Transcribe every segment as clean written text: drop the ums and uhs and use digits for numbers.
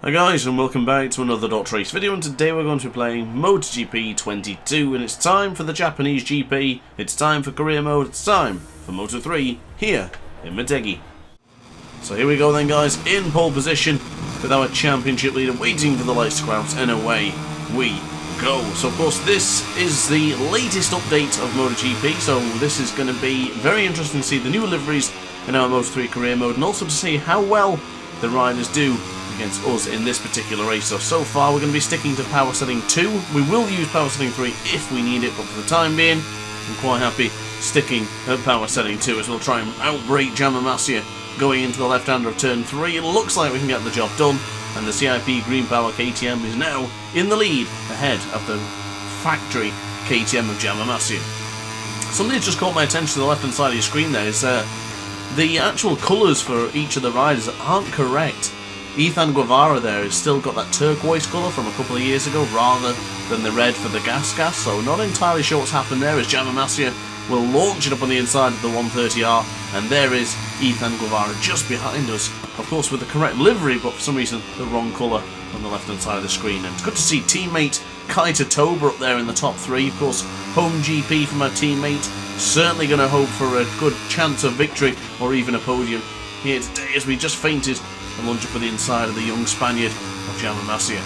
Hi guys, and welcome back to another DrAce video, and today we're going to be playing MotoGP 22, and it's time for the Japanese GP, it's time for career mode, it's time for Moto3 here in Motegi. So here we go then guys, in pole position with our championship leader waiting for the lights to go out, and away we go. So of course this is the latest update of MotoGP, so this is going to be very interesting to see the new liveries in our Moto3 career mode, and also to see how well the riders do against us in this particular race. So far we're going to be sticking to power setting 2. We will use power setting 3 if we need it, but for the time being I'm quite happy sticking at power setting 2 as we'll try and outbrake Yamaha going into the left-hander of turn 3. It looks like we can get the job done, and the CIP Green Power KTM is now in the lead ahead of the factory KTM of Yamaha. Something that just caught my attention to the left-hand side of your screen there is the actual colours for each of the riders aren't correct. Ethan Guevara there has still got that turquoise colour from a couple of years ago rather than the red for the gas, so not entirely sure what's happened there as Yamaha will launch it up on the inside of the 130R, and there is Ethan Guevara just behind us, of course with the correct livery but for some reason the wrong colour on the left hand side of the screen. And it's good to see teammate Kaita Toba up there in the top 3, of course home GP from our teammate, certainly going to hope for a good chance of victory or even a podium here today as we just fainted and launch up on the inside of the young Spaniard of Yamaha.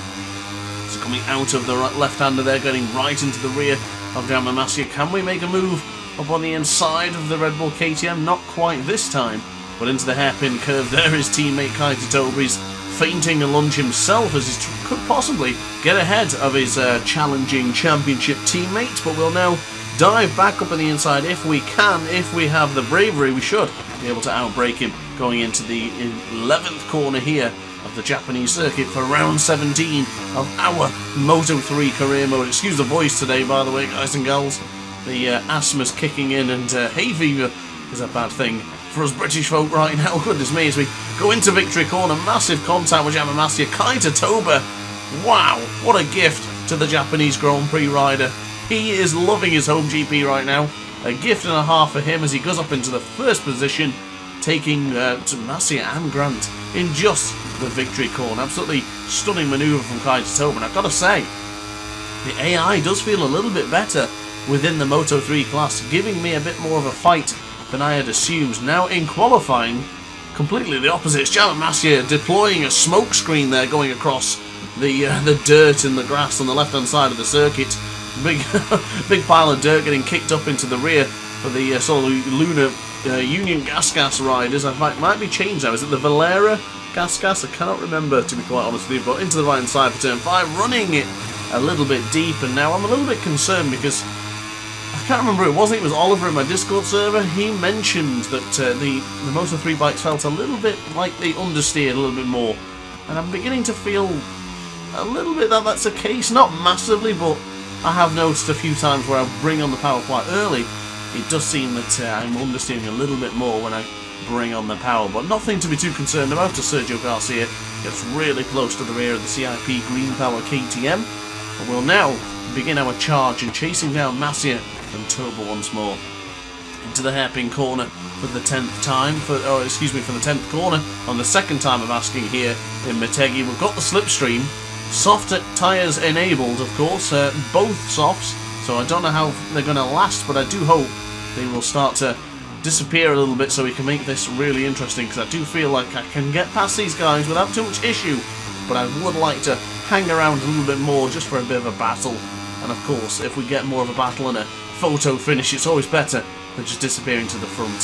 So coming out of the left-hander there, getting right into the rear of Yamaha. Can we make a move up on the inside of the Red Bull KTM? Not quite this time, but into the hairpin curve there is teammate Kaita Toba. He's feinting a lunge himself as he could possibly get ahead of his challenging championship teammate, but we'll now dive back up on the inside if we can. If we have the bravery, we should be able to outbrake him going into the 11th corner here of the Japanese circuit for round 17 of our Moto3 career mode. Excuse the voice today, by the way, guys and gals. The asthma's kicking in, and hay fever is a bad thing for us British folk right now. Goodness me, as we go into victory corner, massive contact with Yamaha. Kaita Toba, wow, what a gift to the Japanese Grand Prix rider. He is loving his home GP right now. A gift and a half for him as he goes up into the first position, taking Masia and Grant in just the victory corner. Absolutely stunning manoeuvre from Kaita Toba. And I've got to say, the AI does feel a little bit better within the Moto3 class, giving me a bit more of a fight than I had assumed. Now in qualifying, completely the opposite. It's Yamaha deploying a smoke screen there, going across the dirt and the grass on the left-hand side of the circuit. Big pile of dirt getting kicked up into the rear for the Lunar Union Gas riders. I might be changed now. Is it the Valera Gas? I cannot remember, to be quite honest with you. But into the right hand side for turn 5, running it a little bit deep. And now I'm a little bit concerned because I can't remember who it was. I think it was Oliver in my Discord server. He mentioned that the Moto3 bikes felt a little bit like they understeered a little bit more. And I'm beginning to feel a little bit that that's the case. Not massively, but I have noticed a few times where I bring on the power quite early. It does seem that I'm understeering a little bit more when I bring on the power, but nothing to be too concerned about as Sergio Garcia gets really close to the rear of the CIP Green Power KTM. And we'll now begin our charge and chasing down Masia and Toba once more. Into the hairpin corner for the 10th time, for the 10th corner on the second time of asking here in Motegi. We've got the slipstream. Soft tyres enabled, of course, both softs, so I don't know how they're going to last, but I do hope they will start to disappear a little bit so we can make this really interesting, because I do feel like I can get past these guys without too much issue, but I would like to hang around a little bit more just for a bit of a battle. And of course, if we get more of a battle and a photo finish, it's always better than just disappearing to the front.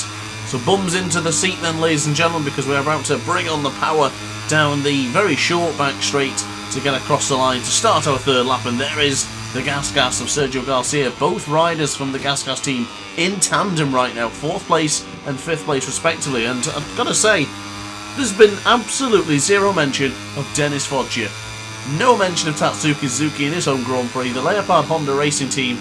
So bums into the seat then, ladies and gentlemen, because we're about to bring on the power down the very short back straight to get across the line to start our third lap. And there is the Gas of Sergio Garcia, both riders from the Gas team in tandem right now, 4th place and 5th place respectively. And I've got to say, there's been absolutely zero mention of Dennis Foggia, no mention of Tatsuki Suzuki in his home Grand Prix. The Leopard Honda Racing team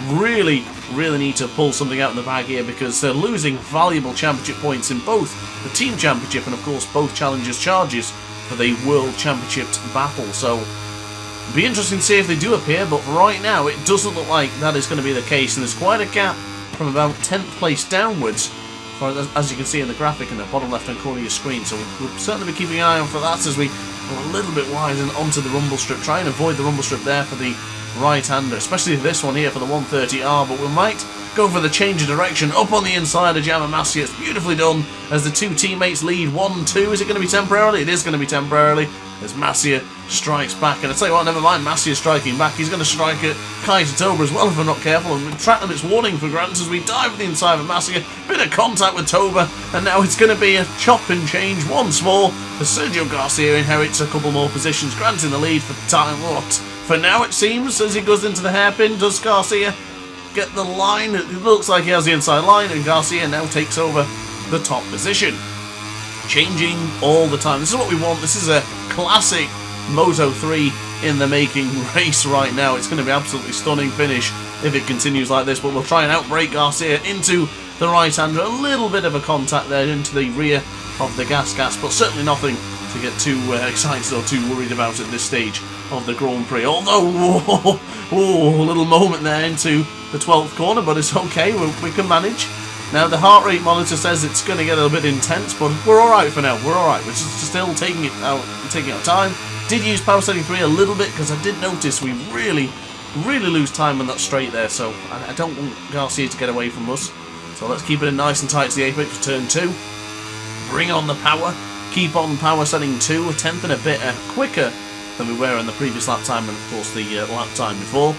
really need to pull something out in the bag here, because they're losing valuable championship points in both the team championship and of course both challengers charges for the World Championship battle. So it'll be interesting to see if they do appear, but right now it doesn't look like that is going to be the case, and there's quite a gap from about 10th place downwards, as you can see in the graphic in the bottom left hand corner of your screen. So we'll certainly be keeping an eye on for that as we a little bit wide and onto the rumble strip. Try and avoid the rumble strip there for the right-hander, especially this one here for the 130R, but we might go for the change of direction up on the inside of Jam and Massia. It's beautifully done as the two teammates lead 1-2. Is it going to be temporarily? It is going to be temporarily as Massia strikes back. And I tell you what, never mind Massia striking back. He's going to strike at Kaitatoba as well if we're not careful. And we track them, it's warning for Grant as we dive at the inside of Massia. Bit of contact with Toba. And now it's going to be a chop and change once more as Sergio Garcia inherits a couple more positions. Grant in the lead for time. What? For now, it seems, as he goes into the hairpin. Does Garcia get the line? It looks like he has the inside line, and Garcia now takes over the top position. Changing all the time. This is what we want. This is a classic Moto3 in the making race right now. It's going to be absolutely stunning finish if it continues like this, but we'll try and outbrake Garcia into the right-hander. A little bit of a contact there into the rear of the gas, but certainly nothing to get too excited or too worried about at this stage of the Grand Prix. Although, a little moment there into the 12th corner, but it's okay, we can manage. Now the heart rate monitor says it's going to get a bit intense, but we're alright for now, we're alright. We're just still taking it out time. Did use power setting 3 a little bit, because I did notice we really lose time on that straight there, so I don't want Garcia to get away from us. So let's keep it nice and tight to the apex for turn 2. Bring on the power. Keep on power setting 2, a tenth and a bit quicker than we were in the previous lap time and of course the lap time before.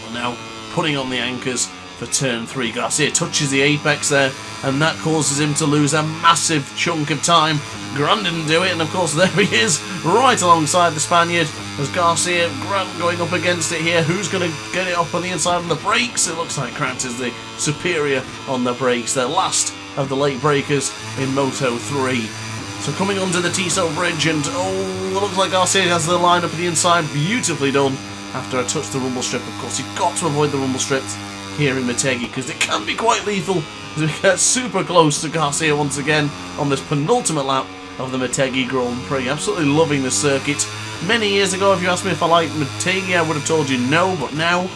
We're now putting on the anchors for turn 3. Garcia touches the apex there and that causes him to lose a massive chunk of time. Grant didn't do it, and of course there he is right alongside the Spaniard as Garcia. Grant going up against it here. Who's going to get it up on the inside of the brakes? It looks like Grant is the superior on the brakes. The last of the late breakers in Moto3. So coming onto the Tiso bridge, and it looks like Garcia has the line up at the inside. Beautifully done after I touched the rumble strip. Of course, you've got to avoid the rumble strips here in Motegi because it can be quite lethal as we get super close to Garcia once again on this penultimate lap of the Motegi Grand Prix. Absolutely loving this circuit. Many years ago, if you asked me if I liked Motegi, I would have told you no, but now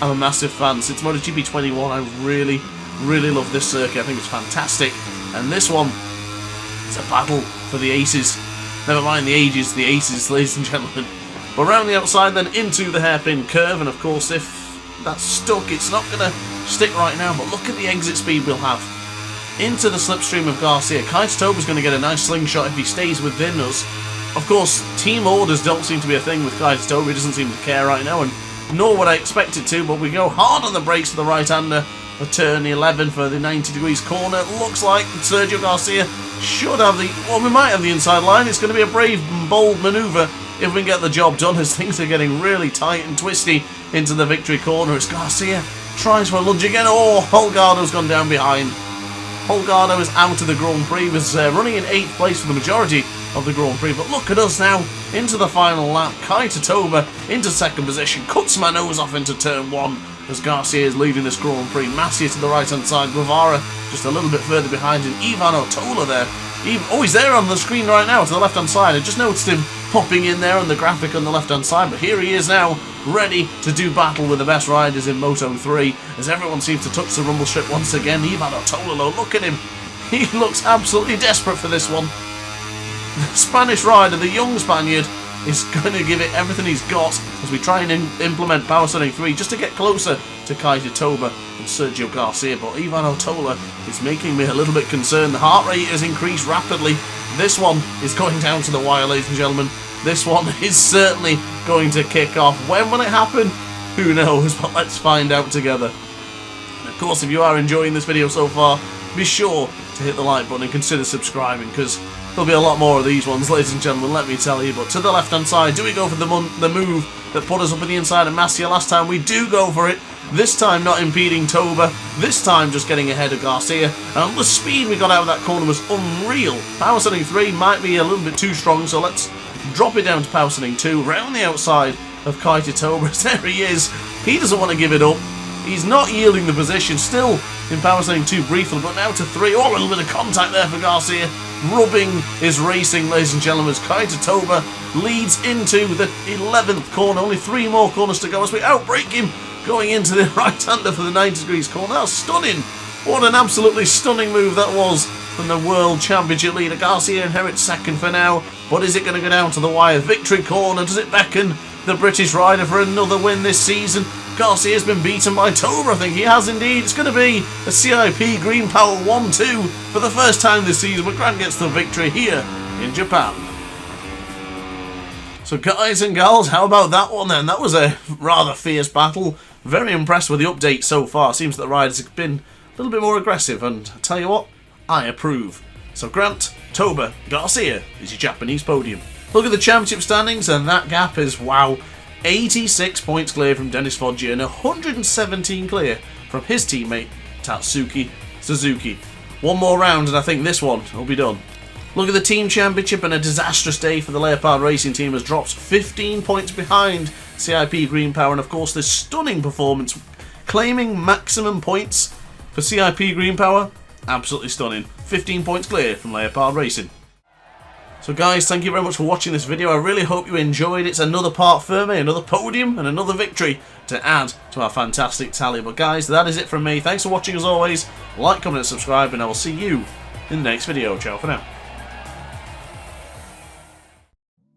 I'm a massive fan. Since MotoGP 21, I really love this circuit. I think it's fantastic. And this one, it's a battle for the aces. Never mind the ages, the aces, ladies and gentlemen. But around the outside then into the hairpin curve, and of course if that's stuck, it's not going to stick right now, but look at the exit speed we'll have. Into the slipstream of Garcia. Kaitatoba's going to get a nice slingshot if he stays within us. Of course, team orders don't seem to be a thing with Kaitatoba. He doesn't seem to care right now, and nor would I expect it to, but we go hard on the brakes for the right-hander for turn 11 for the 90 degrees corner. Looks like Sergio Garcia should have we might have the inside line. It's going to be a brave and bold manoeuvre if we can get the job done, as things are getting really tight and twisty into the victory corner. As Garcia tries for a lunge again. Holgardo's gone down behind. Holgardo is out of the Grand Prix. He was running in 8th place for the majority of the Grand Prix, but look at us now into the final lap. Kaitatoba into 2nd position, cuts my nose off into turn 1 as Garcia is leading this Grand Prix. Massia to the right hand side, Guevara just a little bit further behind, and Ivan Otola there. He's there on the screen right now to the left hand side. I just noticed him popping in there on the graphic on the left hand side, but here he is now, ready to do battle with the best riders in Moto3 as everyone seems to touch the rumble strip once again. Ivan Otola, look at him, he looks absolutely desperate for this one. The Spanish rider, the young Spaniard, is going to give it everything he's got as we try and implement power setting 3 just to get closer to Kaitatoba and Sergio Garcia. But Ivan Otola is making me a little bit concerned. The heart rate has increased rapidly. This one is going down to the wire, ladies and gentlemen. This one is certainly going to kick off. When will it happen? Who knows, but let's find out together. And of course, if you are enjoying this video so far, be sure to hit the like button and consider subscribing, because there'll be a lot more of these ones, ladies and gentlemen, let me tell you. But to the left hand side, do we go for the move that put us up in the inside of Massia last time? We do go for it. This time not impeding Toba, this time just getting ahead of Garcia, and the speed we got out of that corner was unreal. Power setting 3 might be a little bit too strong, so let's drop it down to power setting 2, round the outside of Kaitatoba. There he is, he doesn't want to give it up. He's not yielding the position, still in power setting 2 briefly, but now to 3. A little bit of contact there for Garcia. Rubbing is racing, ladies and gentlemen, as Kaitatoba leads into the 11th corner. Only 3 more corners to go as we outbrake him, going into the right-hander for the 90 degrees corner. That was stunning. What an absolutely stunning move that was from the World Championship leader. Garcia inherits 2nd for now. But is it going to go down to the wire? Victory corner, does it beckon the British rider for another win this season? Garcia's been beaten by Toba, I think he has indeed. It's going to be a CIP Green Power 1-2 for the first time this season, but Grant gets the victory here in Japan. So guys and gals, how about that one then? That was a rather fierce battle. Very impressed with the update so far. Seems that the riders have been a little bit more aggressive, and I tell you what, I approve. So Grant, Toba, Garcia is your Japanese podium. Look at the championship standings, and that gap is, wow, 86 points clear from Dennis Foggia and 117 clear from his teammate Tatsuki Suzuki. One more round and I think this one will be done. Look at the team championship, and a disastrous day for the Leopard Racing team has dropped 15 points behind CIP Green Power, and of course this stunning performance claiming maximum points for CIP Green Power. Absolutely stunning. 15 points clear from Leopard Racing. So guys, thank you very much for watching this video. I really hope you enjoyed. It's another part Ferme, another podium and another victory to add to our fantastic tally. But guys, that is it from me. Thanks for watching as always. Like, comment and subscribe, and I will see you in the next video. Ciao for now.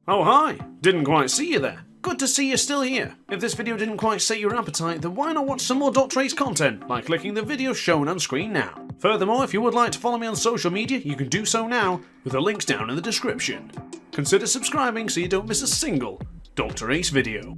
Oh hi, didn't quite see you there. Good to see you're still here. If this video didn't quite set your appetite, then why not watch some more DrAce content by clicking the video shown on screen now. Furthermore, if you would like to follow me on social media, you can do so now with the links down in the description. Consider subscribing so you don't miss a single DrAce video.